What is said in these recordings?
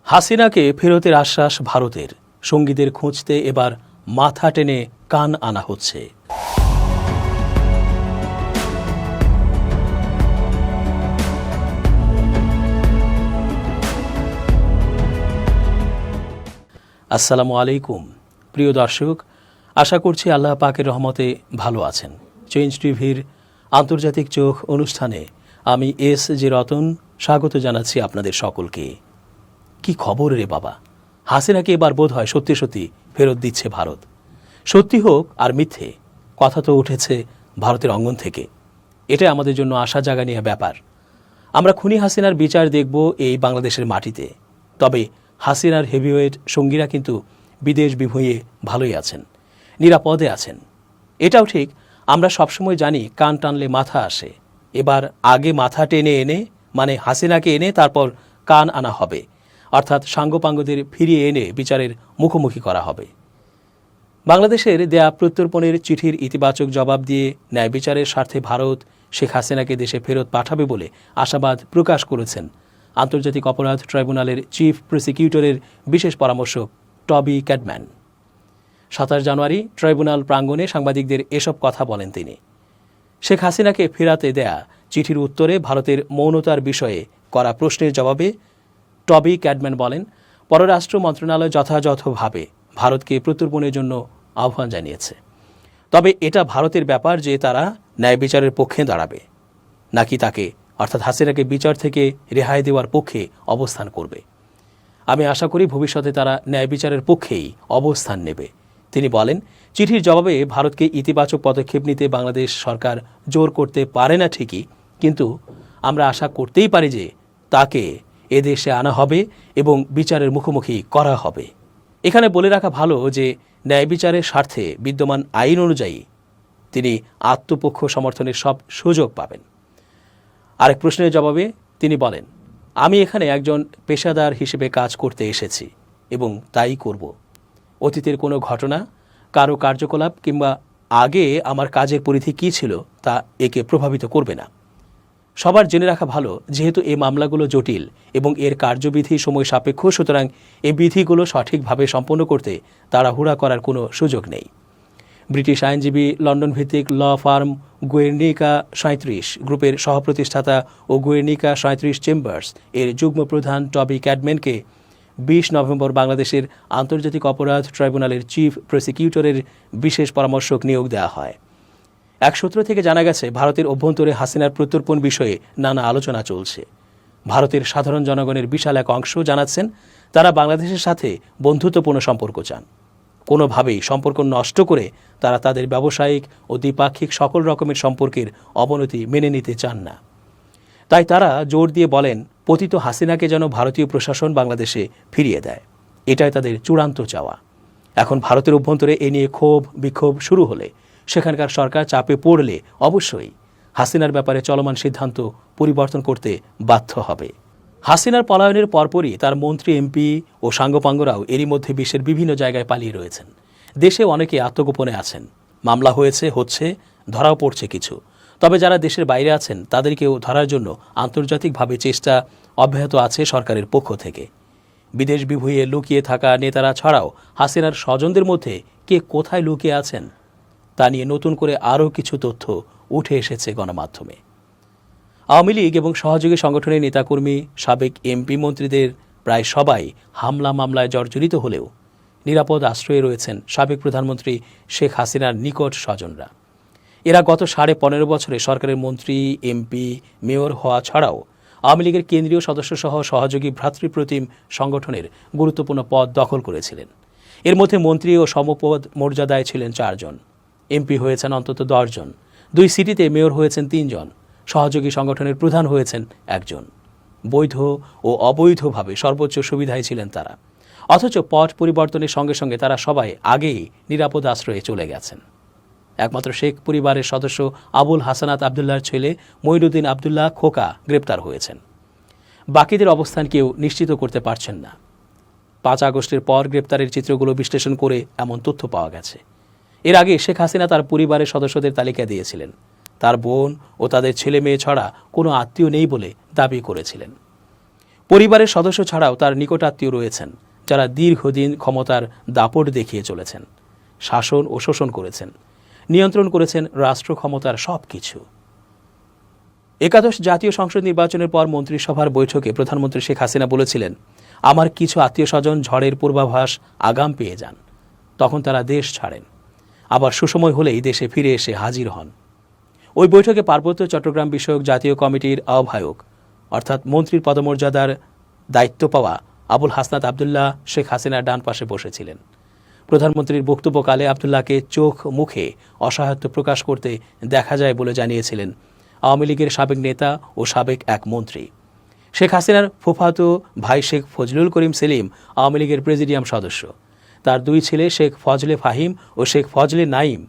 হাসিনাকে ফেরতের আশ্বাস ভারতের, সঙ্গীদের খুঁজতে এবার মাথা টেনে কান আনা হচ্ছে। আসসালামু আলাইকুম প্রিয় দর্শক, আশা করছি আল্লাহ পাকের রহমতে ভালো আছেন। চেঞ্জ টিভির আন্তর্জাতিক চোখ অনুষ্ঠানে আমি এস.জে. রতন স্বাগত জানাচ্ছি আপনাদের সকলকে। কি খবর রে বাবা, হাসিনাকে এবার বোধ হয় সত্যি সত্যি ফেরত দিচ্ছে ভারত। সত্যি হোক আর মিথ্যে, কথা তো উঠেছে ভারতের অঙ্গন থেকে। এটা আমাদের জন্য আশা জাগানিয়া ব্যাপার। আমরা খুনি হাসিনার বিচার দেখব এই বাংলাদেশের মাটিতে। তবে হাসিনার হেভিওয়েট সঙ্গীরা কিন্তু বিদেশ বিভুঁইয়ে ভালোই আছেন, নিরাপদে আছেন। এটাও ঠিক, আমরা সবসময় জানি কান টানলে মাথা আসে। এবার আগে মাথা টেনে এনে, মানে হাসিনাকে এনে তারপর কান আনা হবে, অর্থাৎ সাঙ্গপাঙ্গদের ফিরিয়ে এনে বিচারের মুখোমুখি করা হবে। বাংলাদেশের দেয়া প্রত্যর্পণের চিঠির ইতিবাচক জবাব দিয়ে ন্যায় বিচারের স্বার্থে ভারত শেখ হাসিনাকে দেশে ফেরত পাঠাবে বলে আশাবাদ প্রকাশ করেছেন আন্তর্জাতিক অপরাধ ট্রাইব্যুনালের চিফ প্রসিকিউটরের বিশেষ পরামর্শক টবি ক্যাডম্যান। 27 জানুয়ারি ট্রাইব্যুনাল প্রাঙ্গণে সাংবাদিকদের এসব কথা বলেন তিনি। শেখ হাসিনাকে ফেরাতে দেয়া চিঠির উত্তরে ভারতের মৌনতার বিষয়ে করা প্রশ্নের জবাবে টবি ক্যাডম্যান বলেন, পররাষ্ট্র মন্ত্রণালয় যথাযথভাবে ভারতকে প্রত্যর্পণের জন্য আহ্বান জানিয়েছে। তবে এটা ভারতের ব্যাপার যে তারা ন্যায় বিচারের পক্ষে দাঁড়াবে নাকি তাকে, অর্থাৎ হাসিনাকে বিচার থেকে রেহাই দেওয়ার পক্ষে অবস্থান করবে। আমি আশা করি ভবিষ্যতে তারা ন্যায় বিচারের পক্ষেই অবস্থান নেবে। তিনি বলেন, চিঠির জবাবে ভারতকে ইতিবাচক পদক্ষেপ নিতে বাংলাদেশ সরকার জোর করতে পারে না ঠিকই, কিন্তু আমরা আশা করতেই পারি যে তাকে এদেশে আনা হবে এবং বিচারের মুখোমুখি করা হবে। এখানে বলে রাখা ভালো যে ন্যায় বিচারের স্বার্থে বিদ্যমান আইন অনুযায়ী তিনি আত্মপক্ষ সমর্থনের সব সুযোগ পাবেন। আরেক প্রশ্নের জবাবে তিনি বলেন, আমি এখানে একজন পেশাদার হিসেবে কাজ করতে এসেছি এবং তাই করব। অতীতের কোনো ঘটনা, কারো কার্যকলাপ কিংবা আগে আমার কাজের পরিধি কী ছিল তা একে প্রভাবিত করবে না। সবার জেনে রাখা ভালো, যেহেতু এই মামলাগুলো জটিল এবং এর কার্যবিধি সময় সাপেক্ষ, সুতরাং এই বিধিগুলো সঠিকভাবে সম্পন্ন করতে তাড়াহুড়া করার কোনো সুযোগ নেই। ব্রিটিশ আইনজীবী লন্ডন ভিত্তিক ল ফার্ম গুয়ের্নিকা 37 গ্রুপের সহপ্রতিষ্ঠাতা ও গুয়ের্নিকা 37 চেম্বার্স এর যুগ্ম প্রধান টবি ক্যাডম্যানকে 20 নভেম্বর বাংলাদেশের আন্তর্জাতিক অপরাধ ট্রাইব্যুনালের চিফ প্রসিকিউটরের বিশেষ পরামর্শক নিয়োগ দেওয়া হয়। এক সূত্র থেকে জানা গেছে, ভারতের অভ্যন্তরে হাসিনার প্রত্যর্পণ বিষয়ে নানা আলোচনা চলছে। ভারতের সাধারণ জনগণের বিশাল এক অংশ জানাচ্ছেন তারা বাংলাদেশের সাথে বন্ধুত্বপূর্ণ সম্পর্ক চান। কোনোভাবেই সম্পর্ক নষ্ট করে তারা তাদের ব্যবসায়িক ও দ্বিপাক্ষিক সকল রকমের সম্পর্কের অবনতি মেনে নিতে চান না। তাই তারা জোর দিয়ে বলেন, পতিত হাসিনাকে যেন ভারতীয় প্রশাসন বাংলাদেশে ফিরিয়ে দেয়। এটাই তাদের চূড়ান্ত চাওয়া। এখন ভারতের অভ্যন্তরে এ নিয়ে ক্ষোভ বিক্ষোভ শুরু হলে, সেখানকার সরকার চাপে পড়লে অবশ্যই হাসিনার ব্যাপারে চলমান সিদ্ধান্ত পরিবর্তন করতে বাধ্য হবে। হাসিনার পলায়নের পরপরই তার মন্ত্রী, এমপি ও সাঙ্গপাঙ্গরাও এরই মধ্যে বিশ্বের বিভিন্ন জায়গায় পালিয়ে রয়েছেন। দেশে অনেকে আত্মগোপনে আছেন। মামলা হচ্ছে, ধরাও পড়ছে কিছু। তবে যারা দেশের বাইরে আছেন তাদেরকেও ধরার জন্য আন্তর্জাতিকভাবে চেষ্টা অব্যাহত আছে সরকারের পক্ষ থেকে। বিদেশ বিভুঁইয়ে লুকিয়ে থাকা নেতারা ছাড়াও হাসিনার স্বজনদের মধ্যে কে কোথায় লুকিয়ে আছেন তা নিয়ে নতুন করে আরও কিছু তথ্য উঠে এসেছে গণমাধ্যমে। আওয়ামী লীগ এবং সহযোগী সংগঠনের নেতাকর্মী, সাবেক এমপি মন্ত্রীদের প্রায় সবাই হামলা মামলায় জর্জরিত হলেও নিরাপদ আশ্রয়ে রয়েছেন সাবেক প্রধানমন্ত্রী শেখ হাসিনার নিকট স্বজনরা। এরা গত 15.5 বছরে সরকারের মন্ত্রী, এমপি, মেয়র হওয়া ছাড়াও আওয়ামী লীগের কেন্দ্রীয় সদস্যসহ সহযোগী ভ্রাতৃপ্রতিম সংগঠনের গুরুত্বপূর্ণ পদ দখল করেছিলেন। এর মধ্যে মন্ত্রী ও সমপদ মর্যাদায় ছিলেন 4 জন, এমপি হয়েছেন অন্তত 10 জন, 2 সিটিতে মেয়র হয়েছেন 3 জন, সহযোগী সংগঠনের প্রধান হয়েছেন 1 জন। বৈধ ও অবৈধভাবে সর্বোচ্চ সুবিধায় ছিলেন তারা। অথচ পট পরিবর্তনের সঙ্গে সঙ্গে তারা সবাই আগেই নিরাপদ আশ্রয়ে চলে গেছেন। একমাত্র শেখ পরিবারের সদস্য আবুল হাসানাত আবদুল্লাহর ছেলে মঈনুদ্দিন আবদুল্লাহ খোকা গ্রেপ্তার হয়েছেন। বাকিদের অবস্থান কেউ নিশ্চিত করতে পারছেন না। 5 আগস্টের পর গ্রেপ্তারের চিত্রগুলো বিশ্লেষণ করে এমন তথ্য পাওয়া গেছে। এর আগে শেখ হাসিনা তার পরিবারের সদস্যদের তালিকা দিয়েছিলেন। তার বোন ও তাদের ছেলে মেয়ে ছাড়া কোনো আত্মীয় নেই বলে দাবি করেছিলেন। পরিবারের সদস্য ছাড়াও তার নিকটাত্মীয় রয়েছেন যারা দীর্ঘদিন ক্ষমতার দাপট দেখিয়ে চলেছেন, শাসন ও শোষণ করেছেন, নিয়ন্ত্রণ করেছেন রাষ্ট্র ক্ষমতার সব কিছু। একাদশ জাতীয় সংসদ নির্বাচনের পর মন্ত্রিসভার বৈঠকে প্রধানমন্ত্রী শেখ হাসিনা বলেছিলেন, আমার কিছু আত্মীয় স্বজন ঝড়ের পূর্বাভাস আগাম পেয়ে যান, তখন তারা দেশ ছাড়েন, আবার সুসময় হলেই দেশে ফিরে এসে হাজির হন। ওই বৈঠকে পার্বত্য চট্টগ্রাম বিষয়ক জাতীয় কমিটির আহ্বায়ক অর্থাৎ মন্ত্রীর পদমর্যাদার দায়িত্ব পাওয়া আবুল হাসনাত আবদুল্লাহ শেখ হাসিনার ডান পাশে বসেছিলেন। প্রধানমন্ত্রীর বক্তব্যকালে আবদুল্লাহকে চোখ মুখে অসহায়ত্ব প্রকাশ করতে দেখা যায় বলে জানিয়েছিলেন আওয়ামী লীগের সাবেক নেতা ও সাবেক এক মন্ত্রী। শেখ হাসিনার ফুফাতো ভাই শেখ ফজলুল করিম সেলিম আওয়ামী লীগের প্রেসিডিয়াম সদস্য। তার দুই ছেলে শেখ ফজলে ফাহিম ও শেখ ফজলে নাইম।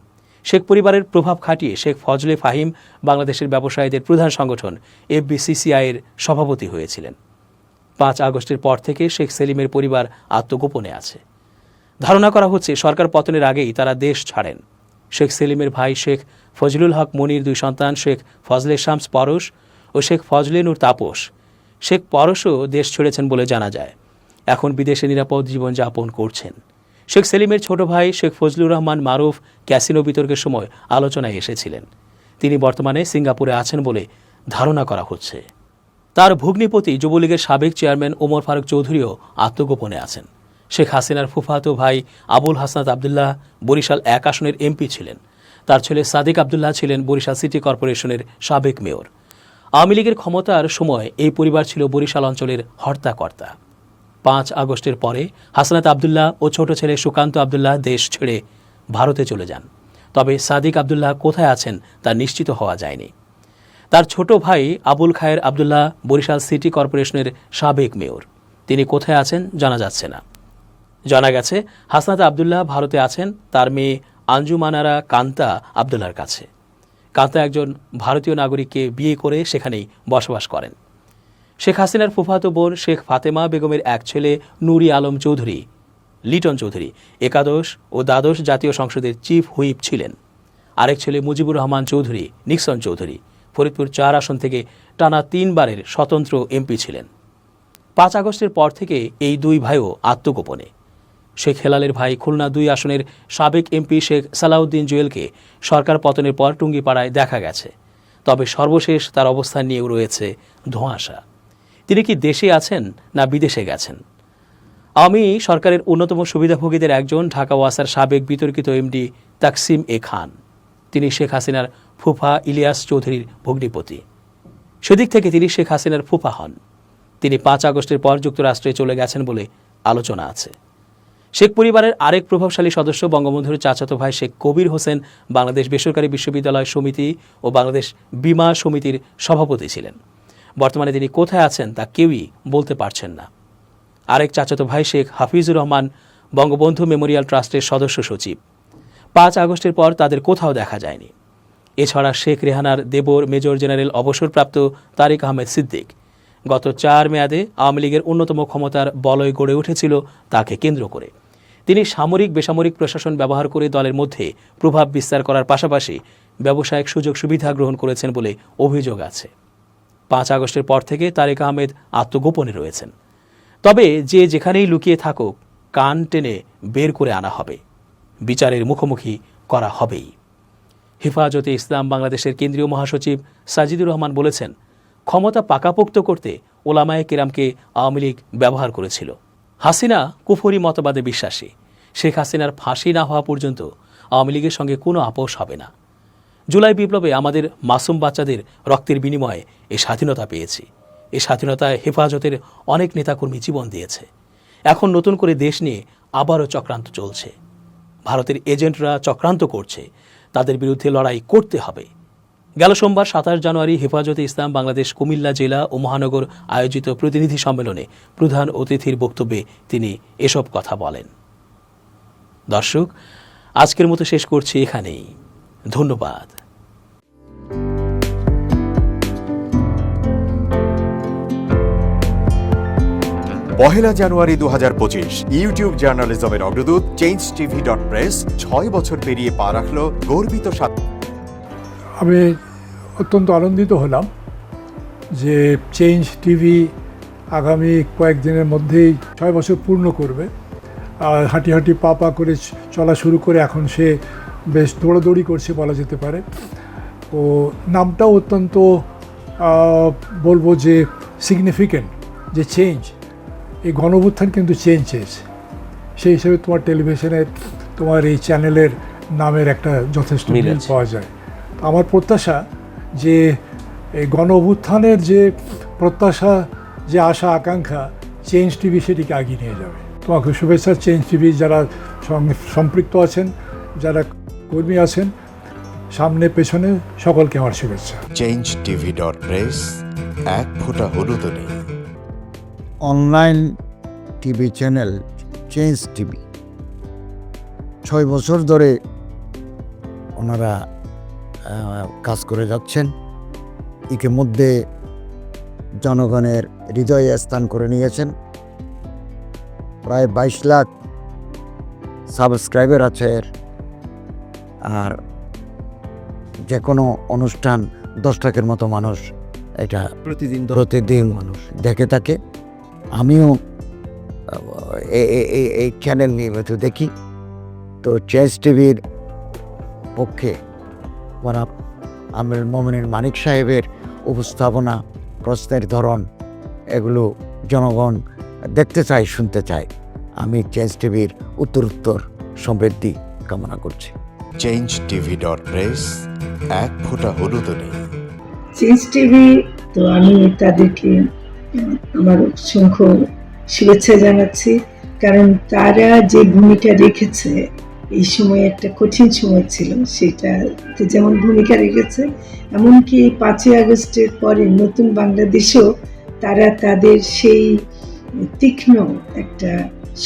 শেখ পরিবারের প্রভাব খাটিয়ে শেখ ফজলে ফাহিম বাংলাদেশের ব্যবসায়ীদের প্রধান সংগঠন FBCCI-এর সভাপতি হয়েছিলেন। 5 আগস্টের পর থেকে শেখ সেলিমের পরিবার আত্মগোপনে আছে। ধারণা করা হচ্ছে সরকার পতনের আগেই তারা দেশ ছাড়েন। শেখ সেলিমের ভাই শেখ ফজলুল হক মনির 2 সন্তান শেখ ফজলে শামস পরশ ও শেখ ফজলে নূর তাপস। শেখ পরশও দেশ ছেড়েছেন বলে জানা যায়, এখন বিদেশে নিরাপদ জীবনযাপন করছেন। শেখ সেলিমের ছোট ভাই শেখ ফজলুর রহমান মারুফ ক্যাসিনো বিতর্কের সময় আলোচনায় এসেছিলেন। তিনি বর্তমানে সিঙ্গাপুরে আছেন বলে ধারণা করা হচ্ছে। তার ভগ্নিপতি যুবলীগের সাবেক চেয়ারম্যান ওমর ফারুক চৌধুরীও আত্মগোপনে আছেন। শেখ হাসিনার ফুফাতো ভাই আবুল হাসনাত আবদুল্লাহ বরিশাল 1 আসনের MP ছিলেন। তার ছেলে সাদিক আবদুল্লাহ ছিলেন বরিশাল সিটি কর্পোরেশনের সাবেক মেয়র। আওয়ামী লীগের ক্ষমতার সময় এই পরিবার ছিল বরিশাল অঞ্চলের হর্তাকর্তা। 5 আগস্টের পরে হাসনাত আবদুল্লাহ ও ছোট ছেলে সুকান্ত আবদুল্লাহ দেশ ছেড়ে ভারতে চলে যান। তবে সাদিক আবদুল্লাহ কোথায় আছেন তা নিশ্চিত হওয়া যায়নি। তার ছোট ভাই আবুল খায়ের আবদুল্লাহ বরিশাল সিটি কর্পোরেশনের সাবেক মেয়র। তিনি কোথায় আছেন জানা যাচ্ছে না। জানা গেছে হাসনাত আবদুল্লাহ ভারতে আছেন তার মেয়ে আঞ্জুমানারা কান্তা আবদুল্লাহর কাছে। কান্তা একজন ভারতীয় নাগরিককে বিয়ে করে সেখানেই বসবাস করেন। শেখ হাসিনার ফুফাতো বোন শেখ ফাতেমা বেগমের এক ছেলে নুরি আলম চৌধুরী লিটন চৌধুরী একাদশ ও দ্বাদশ জাতীয় সংসদের চিফ হুইপ ছিলেন। আরেক ছেলে মুজিবুর রহমান চৌধুরী নিক্সন চৌধুরী ফরিদপুর 4 আসন থেকে টানা 3 বারের স্বতন্ত্র MP ছিলেন। 5 আগস্টের পর থেকে এই 2 ভাইও আত্মগোপনে। শেখ হেলালের ভাই খুলনা 2 আসনের সাবেক MP শেখ সালাউদ্দিন জুয়েলকে সরকার পতনের পর টুঙ্গিপাড়ায় দেখা গেছে। তবে সর্বশেষ তার অবস্থান নিয়েও রয়েছে ধোঁয়াশা। তিনি কি দেশে আছেন না বিদেশে গেছেন? আওয়ামী সরকারের অন্যতম সুবিধাভোগীদের একজন ঢাকা ওয়াসার সাবেক বিতর্কিত MD তাকসিম খান। তিনি শেখ হাসিনার ফুফা ইলিয়াস চৌধুরীর ভগ্নিপতি। সেদিক থেকে তিনি শেখ হাসিনার ফুফা হন। তিনি 5 আগস্টের পর যুক্তরাষ্ট্রে চলে গেছেন বলে আলোচনা আছে। শেখ পরিবারের আরেক প্রভাবশালী সদস্য বঙ্গবন্ধুর চাচাতো ভাই শেখ কবির হোসেন বাংলাদেশ বেসরকারি বিশ্ববিদ্যালয় সমিতি ও বাংলাদেশ বীমা সমিতির সভাপতি ছিলেন। বর্তমানে তিনি কোথায় আছেন তা কেউই বলতে পারছেন না। আরেক চাচাতো ভাই শেখ হাফিজুর রহমান বঙ্গবন্ধু মেমোরিয়াল ট্রাস্টের সদস্য সচিব। 5 আগস্টের পর তাদের কোথাও দেখা যায়নি। এছাড়া শেখ রেহানার দেবর মেজর জেনারেল অবসরপ্রাপ্ত তারিক আহমেদ সিদ্দিক। গত 4 মেয়াদে আওয়ামী লীগের অন্যতম ক্ষমতার বলয় গড়ে উঠেছিল তাকে কেন্দ্র করে। তিনি সামরিক বেসামরিক প্রশাসন ব্যবহার করে দলের মধ্যে প্রভাব বিস্তার করার পাশাপাশি ব্যবসায়িক সুযোগ সুবিধা গ্রহণ করেছেন বলে অভিযোগ আছে। 5 আগস্টের পর থেকে তারিক আহমেদ আত্মগোপনে রয়েছেন। তবে যে যেখানেই লুকিয়ে থাকুক কান টেনে বের করে আনা হবে, বিচারের মুখোমুখি করা হবেই। হেফাজতে ইসলাম বাংলাদেশের কেন্দ্রীয় মহাসচিব সাজিদুর রহমান বলেছেন, ক্ষমতা পাকাপোক্ত করতে ওলামায়ে কেরামকে আওয়ামী লীগ ব্যবহার করেছিল। হাসিনা কুফরি মতবাদে বিশ্বাসী। শেখ হাসিনার ফাঁসি না হওয়া পর্যন্ত আওয়ামী লীগের সঙ্গে কোনো আপোষ হবে না। জুলাই বিপ্লবে আমাদের মাসুম বাচ্চাদের রক্তের বিনিময়ে এই স্বাধীনতা পেয়েছি। এই স্বাধীনতায় হেফাজতের অনেক নেতাকর্মী জীবন দিয়েছে। এখন নতুন করে দেশ নিয়ে আবারও চক্রান্ত চলছে। ভারতের এজেন্টরা চক্রান্ত করছে, তাদের বিরুদ্ধে লড়াই করতে হবে। গেল সোমবার 27 জানুয়ারি হেফাজতে ইসলাম বাংলাদেশ কুমিল্লা জেলা ও মহানগর আয়োজিত প্রতিনিধি সম্মেলনে প্রধান অতিথির বক্তব্যে তিনি এসব কথা বলেন। দর্শক, আজকের মতো শেষ করছি এখানেই। ধন্যবাদ। পহেলা জানুয়ারি 2025 ইউটিউব জার্নালিজমের অগ্রদূত changetv.press 6 বছর পেরিয়ে পা রাখল গর্বিত আমি অত্যন্ত আনন্দিত হলাম যে চেঞ্জ টিভি আগামী কয়েকদিনের মধ্যেই 6 বছর পূর্ণ করবে। আর হাঁটি হাঁটি পা পা করে চলা শুরু করে এখন সে বেশ দৌড়াদৌড়ি করছে বলা যেতে পারে। ও নামটাও অত্যন্ত বলবো যে সিগনিফিক্যান্ট, যে চেঞ্জ, এই গণঅভ্যুত্থান কিন্তু চেঞ্জ চেয়েছে। সেই হিসেবে তোমার টেলিভিশনের, তোমার এই চ্যানেলের নামের একটা যথেষ্ট মিল মিল আছে। পাওয়া যায়। আমার প্রত্যাশা যে এই গণঅভ্যুত্থানের যে প্রত্যাশা, যে আশা আকাঙ্ক্ষা, চেঞ্জ টিভি সেটিকে এগিয়ে নিয়ে যাবে। তোমাকে শুভেচ্ছা। চেঞ্জ টিভি যারা সম্পৃক্ত আছেন, যারা কর্মী আছেন, সামনে পেছনে সকলকে আমার শুভেচ্ছা। changetv.press, এক ফোঁটা হলুদও নেই। Online TV channel change TV 6 বছর ধরে ওনারা কাজ করে যাচ্ছেন। ইতিমধ্যে জনগণের হৃদয়ে স্থান করে নিয়েছেন। প্রায় 22 লাখ সাবস্ক্রাইবার আছে এর। আর যে কোনো অনুষ্ঠান 10 লাখের মতো মানুষ এটা প্রতিদিন মানুষ দেখে থাকে। আমিও এই চ্যানেল নিয়মিত দেখি। তো চেঞ্জ টিভির পক্ষে ওরা আমির মোমিনুল মানিক সাহেবের উপস্থাপনা, প্রশ্নের ধরন, এগুলো জনগণ দেখতে চায়, শুনতে চায়। আমি চেঞ্জ টিভির উত্তরোত্তর সমৃদ্ধি কামনা করছি। changetv.press, এক ফোঁটা হলুদও নেই। চেঞ্জ টিভি, তো আমি তাদেরকে আমার অসংখ্য শুভেচ্ছা জানাচ্ছি, কারণ তারা যে ভূমিকা রেখেছে এই সময়, একটা কঠিন সময় ছিল, সেটাতে যেমন ভূমিকা রেখেছে, এমনকি 5ই আগস্টের পরে নতুন বাংলাদেশেও তারা তাদের সেই তীক্ষ্ণ একটা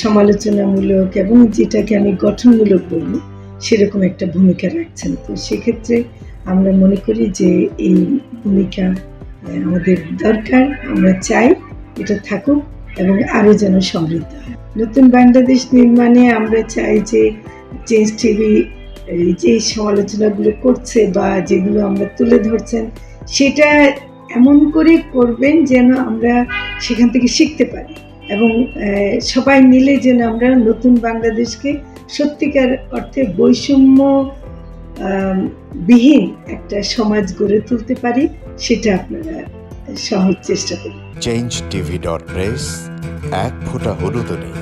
সমালোচনামূলক এবং যেটাকে আমি গঠনমূলক বলবো সেরকম একটা ভূমিকা রাখছেন। তো সেক্ষেত্রে আমরা মনে করি যে এই ভূমিকা আমাদের দরকার, আমরা চাই এটা থাকুক এবং আরও যেন সমৃদ্ধ হয়। নতুন বাংলাদেশ নির্মাণে আমরা চাই যে চেঞ্জ টিভি যে সমালোচনাগুলো করছে বা যেগুলো আমরা তুলে ধরছেন, সেটা এমন করে করবেন যেন আমরা সেখান থেকে শিখতে পারি এবং সবাই মিলে যেন আমরা নতুন বাংলাদেশকে সত্যিকার অর্থে বৈষম্য বিহীন একটা সমাজ গড়ে তুলতে পারি, সেটা আপনারা সহজ চেষ্টা করুন। changetv.press, এক ফোঁটা হলুদও নেই।